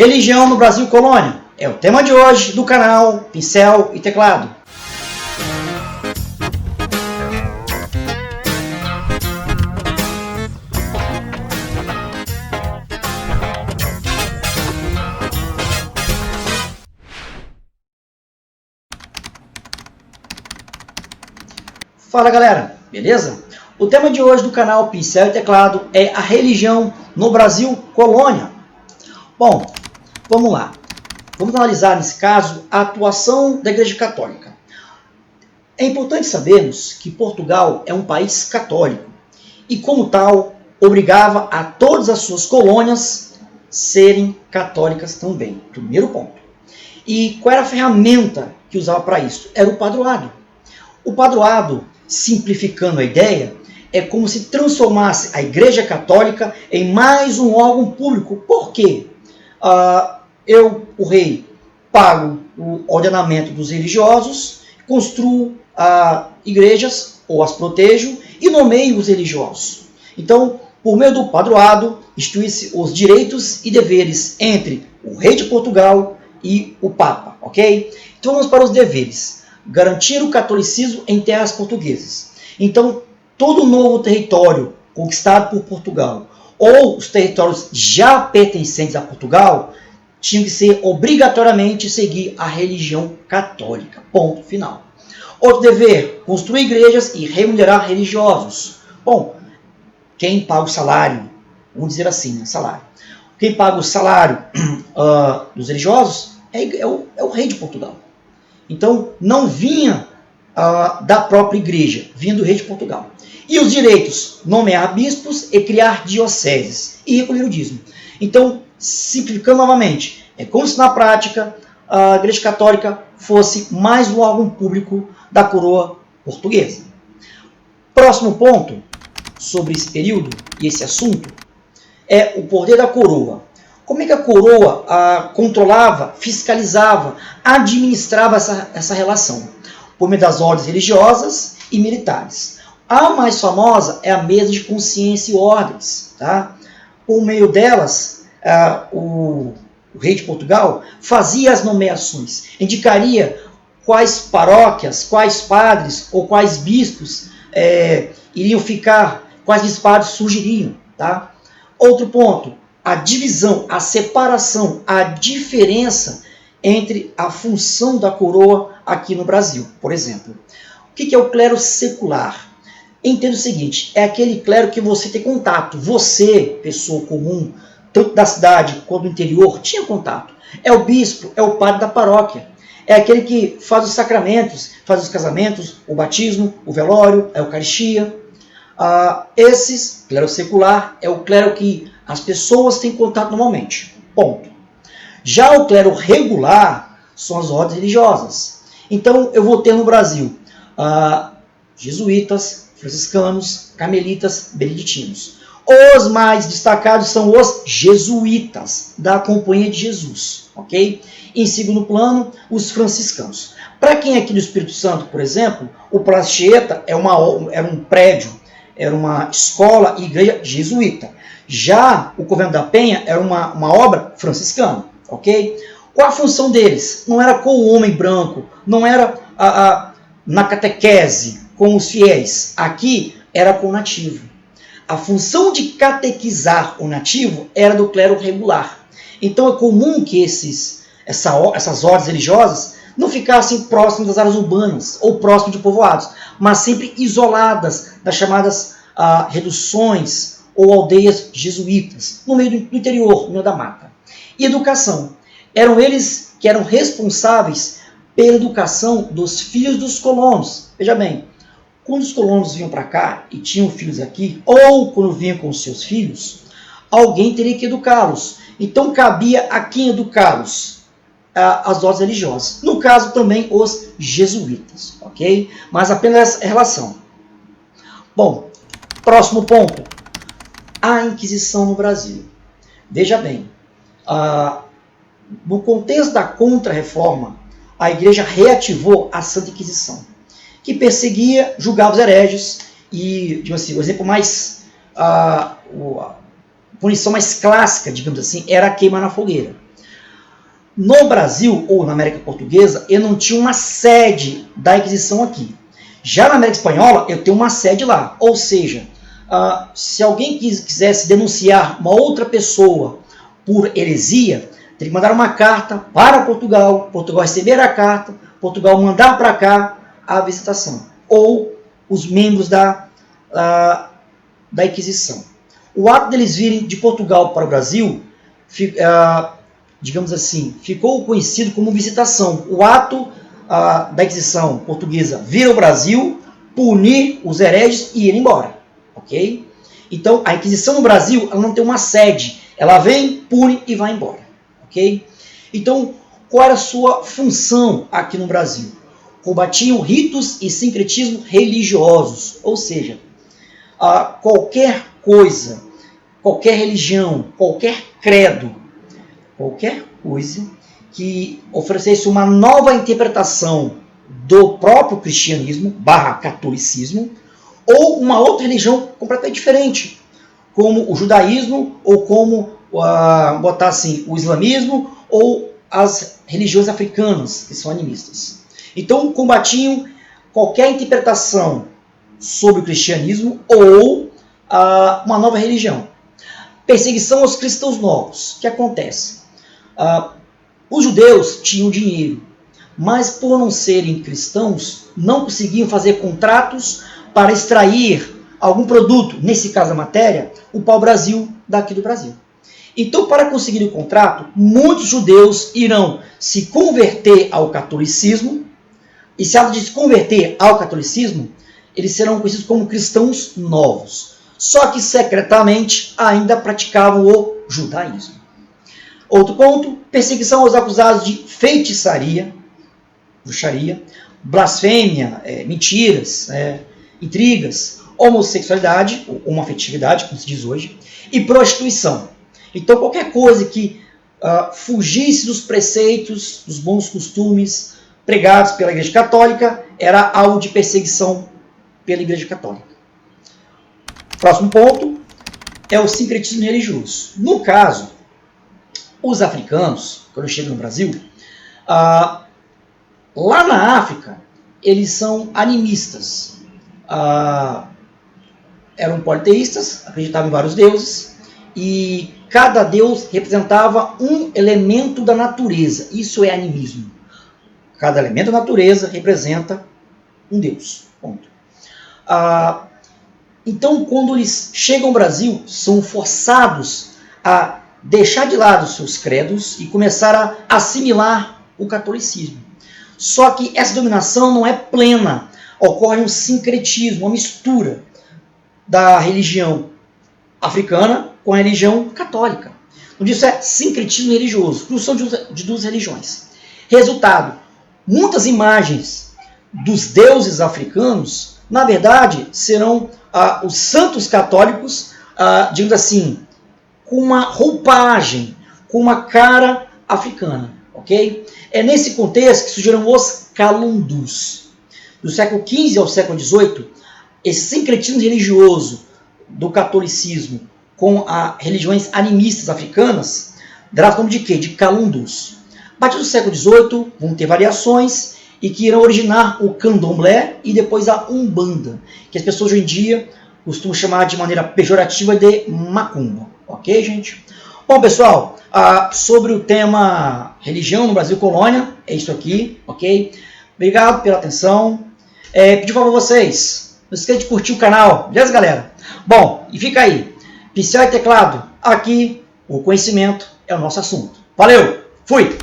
Religião no Brasil Colônia é o tema de hoje do canal Pincel e Teclado. Fala galera, beleza? O tema de hoje do canal Pincel e Teclado é a religião no Brasil Colônia. Bom, vamos lá. Vamos analisar nesse caso a atuação da Igreja Católica. É importante sabermos que Portugal é um país católico e, como tal, obrigava a todas as suas colônias serem católicas também. Primeiro ponto. E qual era a ferramenta que usava para isso? Era o padroado. O padroado, simplificando a ideia, é como se transformasse a Igreja Católica em mais um órgão público. Por quê? Eu, o rei, pago o ordenamento dos religiosos, construo igrejas, ou as protejo, e nomeio os religiosos. Então, por meio do padroado, institui-se os direitos e deveres entre o rei de Portugal e o Papa, ok? Então vamos para os deveres. Garantir o catolicismo em terras portuguesas. Então, todo novo território conquistado por Portugal, ou os territórios já pertencentes a Portugal, tinham que ser obrigatoriamente seguir a religião católica. Ponto final. Outro dever, construir igrejas e remunerar religiosos. Bom, quem paga o salário, vamos dizer assim, né, salário. Quem paga o salário dos religiosos é o rei de Portugal. Então, não vinha da própria igreja, vinha do rei de Portugal. E os direitos, nomear bispos e criar dioceses e recolher o dízimo. Então, simplificando novamente, é como se na prática a Igreja Católica fosse mais um órgão público da coroa portuguesa. Próximo ponto sobre esse período e esse assunto é o poder da coroa. Como é que a coroa controlava, fiscalizava, administrava essa relação? Por meio das ordens religiosas e militares. A mais famosa é a mesa de consciência e ordens. Tá? Por meio delas, o rei de Portugal fazia as nomeações, indicaria quais paróquias, quais padres ou quais bispos iriam ficar, quais bispados surgiriam. Tá? Outro ponto, a divisão, a separação, a diferença entre a função da coroa aqui no Brasil, por exemplo. O que é o clero secular? Entenda o seguinte, é aquele clero que você tem contato. Você, pessoa comum, tanto da cidade quanto do interior, tinha contato. É o bispo, é o padre da paróquia. É aquele que faz os sacramentos, faz os casamentos, o batismo, o velório, a eucaristia. Esses, clero secular, é o clero que as pessoas têm contato normalmente. Ponto. Já o clero regular são as ordens religiosas. Então, eu vou ter no Brasil jesuítas, franciscanos, carmelitas, beneditinos. Os mais destacados são os jesuítas da Companhia de Jesus, ok? Em segundo plano, os franciscanos. Para quem é aqui do Espírito Santo, por exemplo, o Praça Anchieta era um prédio, era uma escola e igreja jesuíta. Já o Convento da Penha era uma obra franciscana, ok? Qual a função deles? Não era com o homem branco, não era na catequese com os fiéis. Aqui era com o nativo. A função de catequizar o nativo era do clero regular. Então é comum que essas ordens religiosas não ficassem próximas das áreas urbanas ou próximas de povoados, mas sempre isoladas das chamadas reduções ou aldeias jesuítas, no meio do interior, no meio da mata. E educação. Eram eles que eram responsáveis pela educação dos filhos dos colonos. Veja bem, quando os colonos vinham para cá e tinham filhos aqui, ou quando vinham com os seus filhos, alguém teria que educá-los. Então cabia a quem educá-los? As ordens religiosas. No caso também os jesuítas, ok? Mas apenas essa relação. Bom, próximo ponto. A Inquisição no Brasil. Veja bem, no contexto da Contra-Reforma, a Igreja reativou a Santa Inquisição, que perseguia, julgava os hereges e, digamos assim, o exemplo mais, a punição mais clássica, digamos assim, era a queima na fogueira. No Brasil, ou na América Portuguesa, eu não tinha uma sede da Inquisição aqui. Já na América Espanhola, eu tenho uma sede lá. Ou seja, se alguém quisesse denunciar uma outra pessoa por heresia, teria que mandar uma carta para Portugal, Portugal receber a carta, Portugal mandar para cá a visitação. Ou os membros da Inquisição. O ato deles virem de Portugal para o Brasil, digamos assim, ficou conhecido como visitação. O ato da Inquisição portuguesa vir ao Brasil, punir os hereges e ir embora. Ok? Então, a Inquisição no Brasil ela não tem uma sede. Ela vem, pune e vai embora. Ok? Então, qual era a sua função aqui no Brasil? Combatiam ritos e sincretismo religiosos. Ou seja, qualquer coisa, qualquer religião, qualquer credo, qualquer coisa que oferecesse uma nova interpretação do próprio cristianismo / catolicismo, ou uma outra religião completamente diferente, como o judaísmo, ou como botar assim, o islamismo, ou as religiões africanas, que são animistas. Então, combatiam qualquer interpretação sobre o cristianismo ou uma nova religião. Perseguição aos cristãos novos. O que acontece? Os judeus tinham dinheiro, mas por não serem cristãos, não conseguiam fazer contratos para extrair algum produto, nesse caso a matéria, o pau-brasil daqui do Brasil. Então, para conseguir o contrato, muitos judeus irão se converter ao catolicismo, e se ela de se converter ao catolicismo, eles serão conhecidos como cristãos novos. Só que secretamente ainda praticavam o judaísmo. Outro ponto, perseguição aos acusados de feitiçaria, bruxaria, blasfêmia, mentiras, intrigas, homossexualidade, ou homoafetividade, como se diz hoje, e prostituição. Então, qualquer coisa que fugisse dos preceitos, dos bons costumes pregados pela Igreja Católica, era alvo de perseguição pela Igreja Católica. Próximo ponto é o sincretismo religioso. No caso, os africanos, quando chegam no Brasil, lá na África, eles são animistas. Eram politeístas, acreditavam em vários deuses, e cada deus representava um elemento da natureza. Isso é animismo. Cada elemento da natureza representa um deus. Ponto. Então, quando eles chegam ao Brasil, são forçados a deixar de lado seus credos e começar a assimilar o catolicismo. Só que essa dominação não é plena. Ocorre um sincretismo, uma mistura da religião africana com a religião católica. Onde isso é sincretismo religioso, junção de duas religiões. Resultado, muitas imagens dos deuses africanos, na verdade, serão os santos católicos, digamos assim, com uma roupagem, com uma cara africana. Okay? É nesse contexto que surgiram os calundus. Do século XV ao século XVIII, esse sincretismo religioso do catolicismo com as religiões animistas africanas dará o nome de quê? De calundus. A partir do século XVIII, vão ter variações e que irão originar o candomblé e depois a umbanda, que as pessoas hoje em dia costumam chamar de maneira pejorativa de macumba. Ok, gente? Bom, pessoal, sobre o tema religião no Brasil Colônia, é isso aqui, ok? Obrigado pela atenção. Pedir para vocês, não esqueça de curtir o canal, beleza, galera? Bom, e fica aí, pincel e teclado, aqui o conhecimento é o nosso assunto. Valeu, fui!